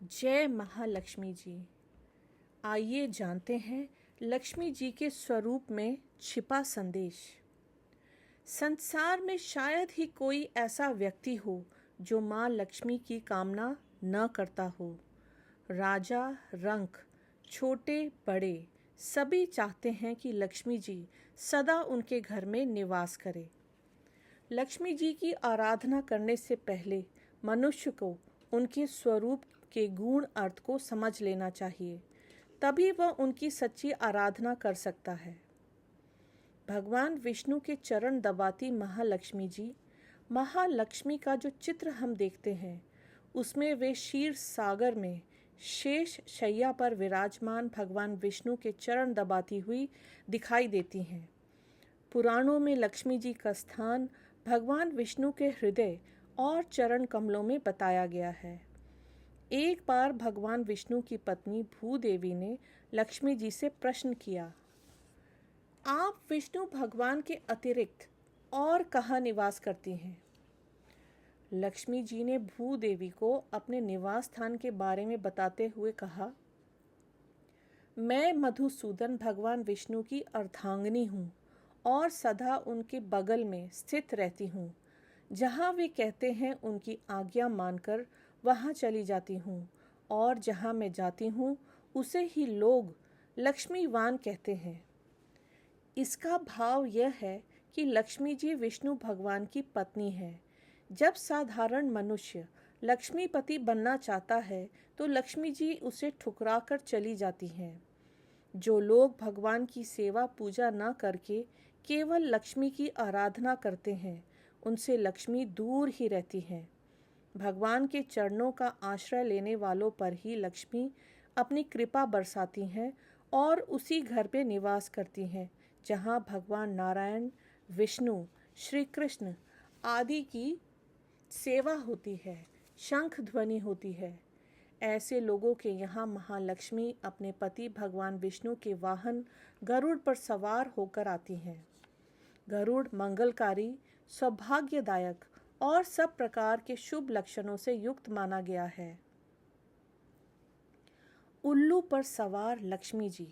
जय महालक्ष्मी जी। आइए जानते हैं लक्ष्मी जी के स्वरूप में छिपा संदेश। संसार में शायद ही कोई ऐसा व्यक्ति हो जो माँ लक्ष्मी की कामना न करता हो। राजा रंक, छोटे बड़े सभी चाहते हैं कि लक्ष्मी जी सदा उनके घर में निवास करे। लक्ष्मी जी की आराधना करने से पहले मनुष्य को उनके स्वरूप के गूढ़ अर्थ को समझ लेना चाहिए, तभी वह उनकी सच्ची आराधना कर सकता है। भगवान विष्णु के चरण दबाती महालक्ष्मी का जो चित्र हम देखते हैं उसमें वे क्षीर सागर में शेष शैया पर विराजमान भगवान विष्णु के चरण दबाती हुई दिखाई देती हैं। पुराणों में लक्ष्मी जी का स्थान भगवान विष्णु के हृदय और चरण कमलों में बताया गया है। एक बार भगवान विष्णु की पत्नी भूदेवी ने लक्ष्मी जी से प्रश्न किया, आप विष्णु भगवान के अतिरिक्त और कहाँ निवास करती हैं? लक्ष्मी जी ने भूदेवी को अपने निवास स्थान के बारे में बताते हुए कहा, मैं मधुसूदन भगवान विष्णु की अर्धांगिनी हूँ और सदा उनके बगल में स्थित रहती हूँ। जहाँ वे कहते हैं उनकी आज्ञा मानकर वहाँ चली जाती हूँ और जहाँ मैं जाती हूँ उसे ही लोग लक्ष्मीवान कहते हैं। इसका भाव यह है कि लक्ष्मी जी विष्णु भगवान की पत्नी है। जब साधारण मनुष्य लक्ष्मीपति बनना चाहता है तो लक्ष्मी जी उसे ठुकरा कर चली जाती हैं। जो लोग भगवान की सेवा पूजा न करके केवल लक्ष्मी की आराधना करते हैं उनसे लक्ष्मी दूर ही रहती हैं। भगवान के चरणों का आश्रय लेने वालों पर ही लक्ष्मी अपनी कृपा बरसाती हैं और उसी घर पे निवास करती हैं जहाँ भगवान नारायण, विष्णु, श्री कृष्ण आदि की सेवा होती है, शंख ध्वनि होती है। ऐसे लोगों के यहाँ महालक्ष्मी अपने पति भगवान विष्णु के वाहन गरुड़ पर सवार होकर आती हैं। गरुड़ मंगलकारी, सौभाग्यदायक और सब प्रकार के शुभ लक्षणों से युक्त माना गया है। उल्लू पर सवार लक्ष्मी जी।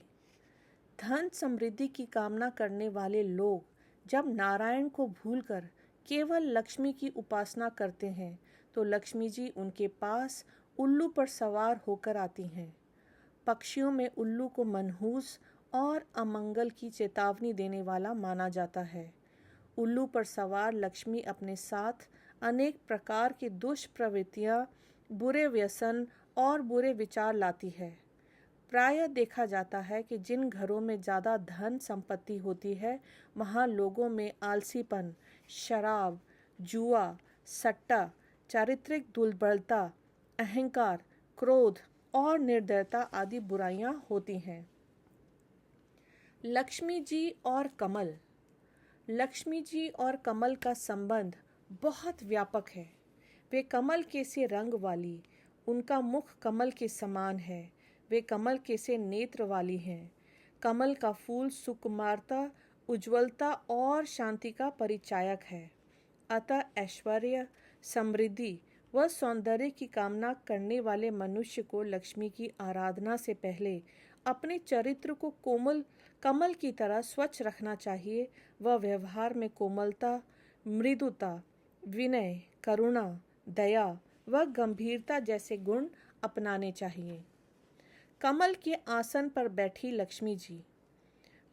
धन समृद्धि की कामना करने वाले लोग जब नारायण को भूलकर केवल लक्ष्मी की उपासना करते हैं तो लक्ष्मी जी उनके पास उल्लू पर सवार होकर आती हैं। पक्षियों में उल्लू को मनहूस और अमंगल की चेतावनी देने वाला माना जाता है। उल्लू पर सवार लक्ष्मी अपने साथ अनेक प्रकार की दुष्प्रवृत्तियाँ, बुरे व्यसन और बुरे विचार लाती है। प्रायः देखा जाता है कि जिन घरों में ज़्यादा धन संपत्ति होती है वहाँ लोगों में आलसीपन, शराब, जुआ, सट्टा, चारित्रिक दुर्बलता, अहंकार, क्रोध और निर्दयता आदि बुराइयां होती हैं। लक्ष्मी जी और कमल। लक्ष्मी जी और कमल का संबंध बहुत व्यापक है। वे कमल के से रंग वाली, उनका मुख कमल के समान है। वे कमल के से नेत्र वाली हैं। कमल का फूल सुकुमारता, उज्ज्वलता और शांति का परिचायक है। अतः ऐश्वर्य, समृद्धि व सौंदर्य की कामना करने वाले मनुष्य को लक्ष्मी की आराधना से पहले अपने चरित्र को कमल की तरह स्वच्छ रखना चाहिए व व्यवहार में कोमलता, मृदुता, विनय, करुणा, दया व गंभीरता जैसे गुण अपनाने चाहिए। कमल के आसन पर बैठी लक्ष्मी जी।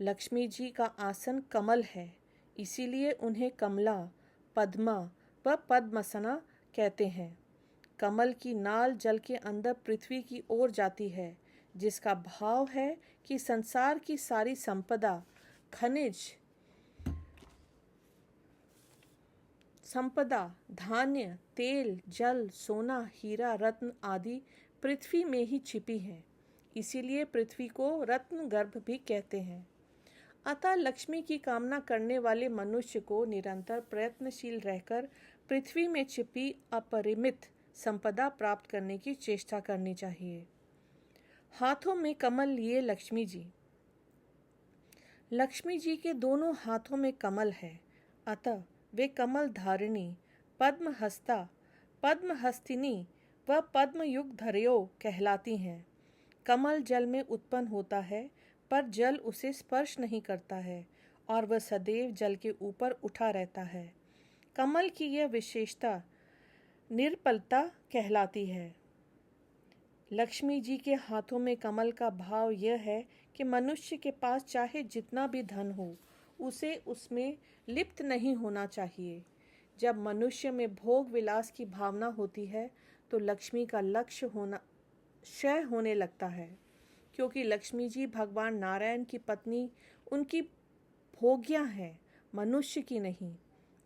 लक्ष्मी जी का आसन कमल है, इसीलिए उन्हें कमला, पद्मा व पद्मसना कहते हैं। कमल की नाल जल के अंदर पृथ्वी की ओर जाती है, जिसका भाव है कि संसार की सारी संपदा, खनिज संपदा, धान्य, तेल, जल, सोना, हीरा, रत्न आदि पृथ्वी में ही छिपी है। इसीलिए पृथ्वी को रत्न गर्भ भी कहते हैं। अतः लक्ष्मी की कामना करने वाले मनुष्य को निरंतर प्रयत्नशील रहकर पृथ्वी में छिपी अपरिमित संपदा प्राप्त करने की चेष्टा करनी चाहिए। हाथों में कमल लिए लक्ष्मी जी। लक्ष्मी जी के दोनों हाथों में कमल है, अतः वे कमल धारिणी, पद्महस्ता, पद्महस्तिनी, वह पद्म युग धर्यो कहलाती हैं। कमल जल में उत्पन्न होता है, पर जल उसे स्पर्श नहीं करता है और वह सदैव जल के ऊपर उठा रहता है। कमल की यह विशेषता निर्पलता कहलाती है। लक्ष्मी जी के हाथों में कमल का भाव यह है कि मनुष्य के पास चाहे जितना भी धन हो, उसे उसमें लिप्त नहीं होना चाहिए। जब मनुष्य में भोग विलास की भावना होती है तो लक्ष्मी का लक्ष्य होना क्षय होने लगता है, क्योंकि लक्ष्मी जी भगवान नारायण की पत्नी उनकी भोग्या हैं, मनुष्य की नहीं।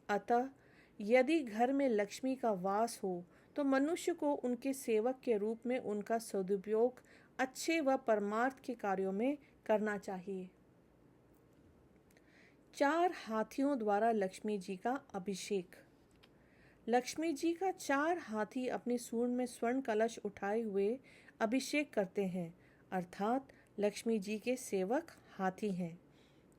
अतः यदि घर में लक्ष्मी का वास हो तो मनुष्य को उनके सेवक के रूप में उनका सदुपयोग अच्छे व परमार्थ के कार्यों में करना चाहिए। 4 हाथियों द्वारा लक्ष्मी जी का अभिषेक। लक्ष्मी जी का 4 हाथी अपनी सूंड में स्वर्ण कलश उठाए हुए अभिषेक करते हैं, अर्थात लक्ष्मी जी के सेवक हाथी हैं।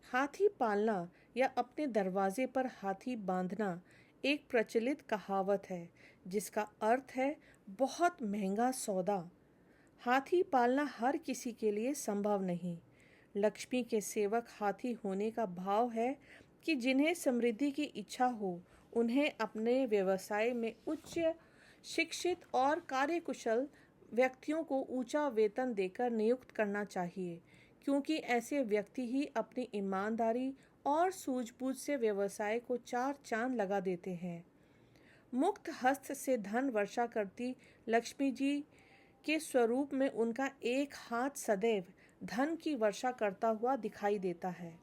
हाथी पालना या अपने दरवाजे पर हाथी बांधना एक प्रचलित कहावत है, जिसका अर्थ है बहुत महंगा सौदा। हाथी पालना हर किसी के लिए संभव नहीं। लक्ष्मी के सेवक हाथी होने का भाव है कि जिन्हें समृद्धि की इच्छा हो, उन्हें अपने व्यवसाय में उच्च शिक्षित और कार्यकुशल व्यक्तियों को ऊंचा वेतन देकर नियुक्त करना चाहिए, क्योंकि ऐसे व्यक्ति ही अपनी ईमानदारी और सूझबूझ से व्यवसाय को 4 चांद लगा देते हैं। मुक्त हस्त से धन वर्षा करती लक्ष्मी जी के स्वरूप में उनका एक हाथ सदैव धन की वर्षा करता हुआ दिखाई देता है।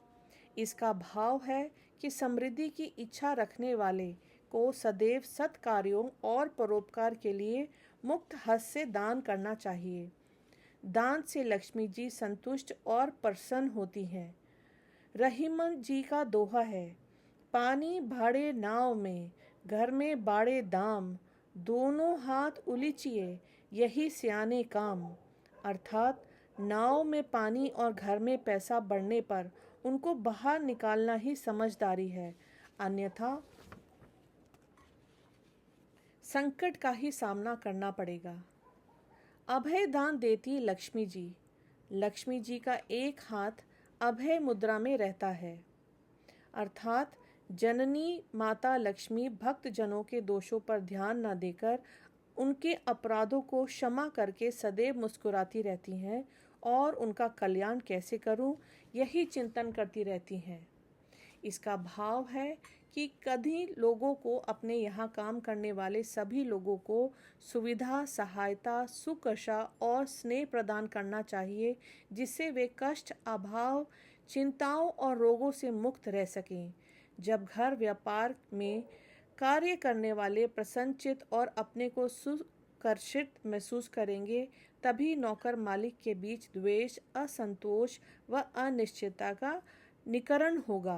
इसका भाव है कि समृद्धि की इच्छा रखने वाले को सदैव सत्कार्यों और परोपकार के लिए मुक्त हस्त से दान करना चाहिए। दान से लक्ष्मी जी संतुष्ट और प्रसन्न होती हैं। रहीमन जी का दोहा है, पानी भाड़े नाव में, घर में बाड़े दाम, दोनों हाथ उलीचिए, यही सियाने काम। अर्थात नाव में पानी और घर में पैसा बढ़ने पर उनको बाहर निकालना ही समझदारी है, अन्यथा संकट का ही सामना करना पड़ेगा। अभय दान देती लक्ष्मी जी। लक्ष्मी जी का एक हाथ अभय मुद्रा में रहता है, अर्थात जननी माता लक्ष्मी भक्त जनों के दोषों पर ध्यान न देकर उनके अपराधों को क्षमा करके सदैव मुस्कुराती रहती हैं और उनका कल्याण कैसे करूं, यही चिंतन करती रहती हैं। इसका भाव है कि कभी लोगों को, अपने यहाँ काम करने वाले सभी लोगों को सुविधा, सहायता, सुख आशा और स्नेह प्रदान करना चाहिए, जिससे वे कष्ट, अभाव, चिंताओं और रोगों से मुक्त रह सकें। जब घर व्यापार में कार्य करने वाले प्रसन्नचित और अपने को सुकर्षित महसूस करेंगे, तभी नौकर मालिक के बीच द्वेष, असंतोष व अनिश्चितता का निकरण होगा।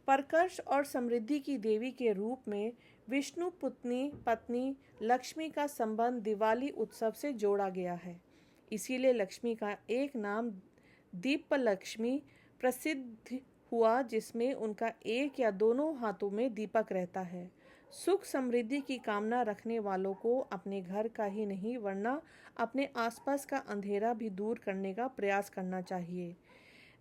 प्रकर्ष और समृद्धि की देवी के रूप में विष्णु पत्नी लक्ष्मी का संबंध दिवाली उत्सव से जोड़ा गया है। इसीलिए लक्ष्मी का एक नाम दीपलक्ष्मी प्रसिद्ध हुआ, जिसमें उनका एक या दोनों हाथों में दीपक रहता है। सुख समृद्धि की कामना रखने वालों को अपने घर का ही नहीं, वरना अपने आसपास का अंधेरा भी दूर करने का प्रयास करना चाहिए।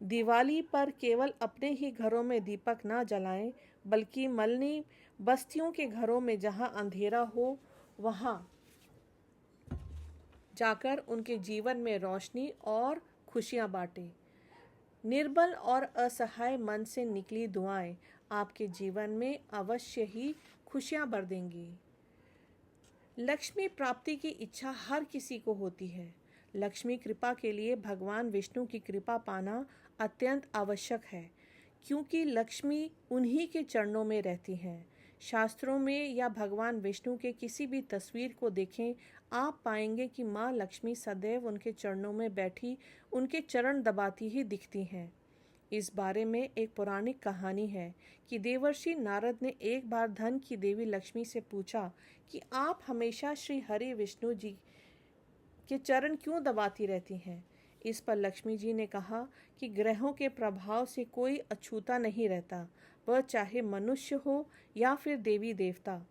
दिवाली पर केवल अपने ही घरों में दीपक ना जलाएं, बल्कि मलनी बस्तियों के घरों में जहां अंधेरा हो, वहां जाकर उनके जीवन में रोशनी और खुशियां बांटें। निर्बल और असहाय मन से निकली दुआएं आपके जीवन में अवश्य ही खुशियां भर देंगी। लक्ष्मी प्राप्ति की इच्छा हर किसी को होती है। लक्ष्मी कृपा के लिए भगवान विष्णु की कृपा पाना अत्यंत आवश्यक है, क्योंकि लक्ष्मी उन्हीं के चरणों में रहती हैं। शास्त्रों में या भगवान विष्णु के किसी भी तस्वीर को देखें, आप पाएंगे कि माँ लक्ष्मी सदैव उनके चरणों में बैठी उनके चरण दबाती ही दिखती हैं। इस बारे में एक पौराणिक कहानी है कि देवर्षि नारद ने एक बार धन की देवी लक्ष्मी से पूछा कि आप हमेशा श्री हरि विष्णु जी के चरण क्यों दबाती रहती हैं। इस पर लक्ष्मी जी ने कहा कि ग्रहों के प्रभाव से कोई अछूता नहीं रहता, वह चाहे मनुष्य हो या फिर देवी देवता।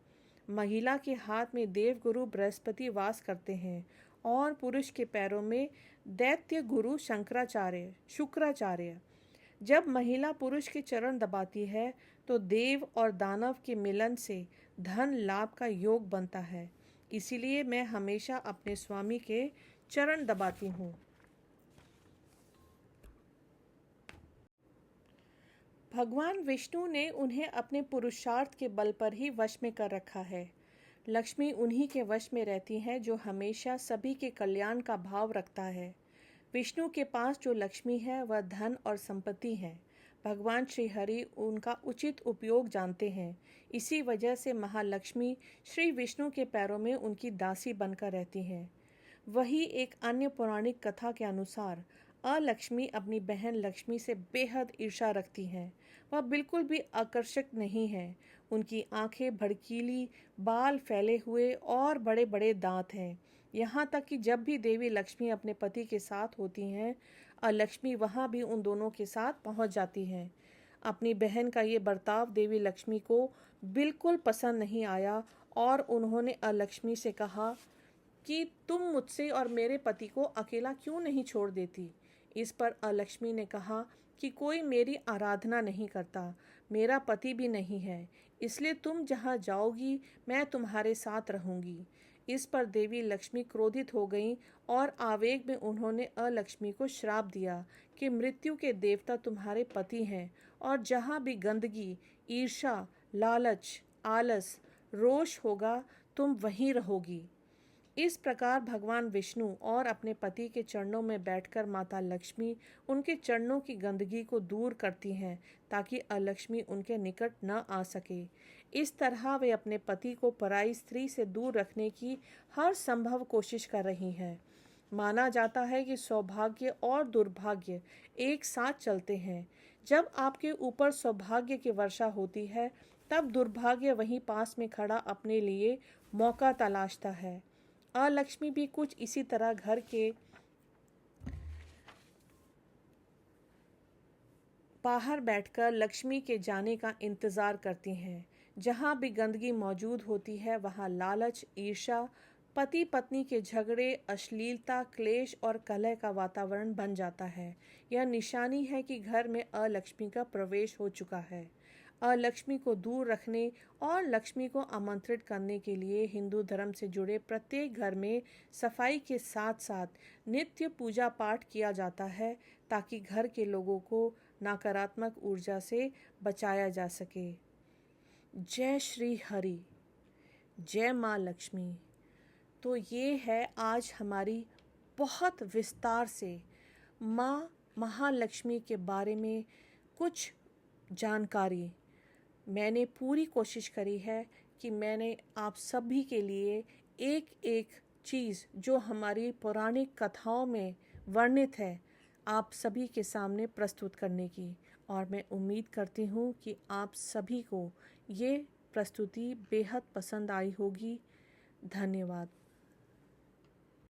महिला के हाथ में देवगुरु बृहस्पति वास करते हैं और पुरुष के पैरों में दैत्य गुरु शुक्राचार्य। जब महिला पुरुष के चरण दबाती है तो देव और दानव के मिलन से धन लाभ का योग बनता है। इसीलिए मैं हमेशा अपने स्वामी के चरण दबाती हूँ। भगवान विष्णु ने उन्हें अपने पुरुषार्थ के बल पर ही वश में कर रखा है। लक्ष्मी उन्हीं के वश में रहती है जो हमेशा सभी के कल्याण का भाव रखता है। विष्णु के पास जो लक्ष्मी है वह धन और संपत्ति है। भगवान श्री हरि उनका उचित उपयोग जानते हैं। इसी वजह से महालक्ष्मी श्री विष्णु के पैरों में उनकी दासी बनकर रहती हैं। वही एक अन्य पौराणिक कथा के अनुसार अलक्ष्मी अपनी बहन लक्ष्मी से बेहद ईर्ष्या रखती हैं। वह बिल्कुल भी आकर्षक नहीं है। उनकी आंखें भड़कीली, बाल फैले हुए और बड़े बड़े दांत हैं। यहाँ तक कि जब भी देवी लक्ष्मी अपने पति के साथ होती हैं, अलक्ष्मी वहाँ भी उन दोनों के साथ पहुँच जाती हैं। अपनी बहन का ये बर्ताव देवी लक्ष्मी को बिल्कुल पसंद नहीं आया और उन्होंने अलक्ष्मी से कहा कि तुम मुझसे और मेरे पति को अकेला क्यों नहीं छोड़ देती। इस पर अलक्ष्मी ने कहा कि कोई मेरी आराधना नहीं करता, मेरा पति भी नहीं है, इसलिए तुम जहाँ जाओगी मैं तुम्हारे साथ रहूँगी। इस पर देवी लक्ष्मी क्रोधित हो गईं और आवेग में उन्होंने अलक्ष्मी को श्राप दिया कि मृत्यु के देवता तुम्हारे पति हैं और जहाँ भी गंदगी, ईर्ष्या, लालच, आलस, रोष होगा तुम वहीं रहोगी। इस प्रकार भगवान विष्णु और अपने पति के चरणों में बैठकर माता लक्ष्मी उनके चरणों की गंदगी को दूर करती हैं ताकि अलक्ष्मी उनके निकट न आ सके। इस तरह वे अपने पति को पराई स्त्री से दूर रखने की हर संभव कोशिश कर रही हैं। माना जाता है कि सौभाग्य और दुर्भाग्य एक साथ चलते हैं। जब आपके ऊपर सौभाग्य की वर्षा होती है तब दुर्भाग्य वहीं पास में खड़ा अपने लिए मौका तलाशता है। अलक्ष्मी भी कुछ इसी तरह घर के बाहर बैठकर लक्ष्मी के जाने का इंतज़ार करती हैं। जहाँ भी गंदगी मौजूद होती है वहाँ लालच, ईर्ष्या, पति पत्नी के झगड़े, अश्लीलता, क्लेश और कलह का वातावरण बन जाता है। यह निशानी है कि घर में अलक्ष्मी का प्रवेश हो चुका है। अलक्ष्मी को दूर रखने और लक्ष्मी को आमंत्रित करने के लिए हिंदू धर्म से जुड़े प्रत्येक घर में सफाई के साथ साथ नित्य पूजा पाठ किया जाता है ताकि घर के लोगों को नकारात्मक ऊर्जा से बचाया जा सके। जय श्री हरि, जय माँ लक्ष्मी। तो ये है आज हमारी बहुत विस्तार से माँ महालक्ष्मी के बारे में कुछ जानकारी। मैंने पूरी कोशिश करी है कि मैंने आप सभी के लिए एक एक चीज़ जो हमारी पौराणिक कथाओं में वर्णित है आप सभी के सामने प्रस्तुत करने की, और मैं उम्मीद करती हूँ कि आप सभी को ये प्रस्तुति बेहद पसंद आई होगी। धन्यवाद।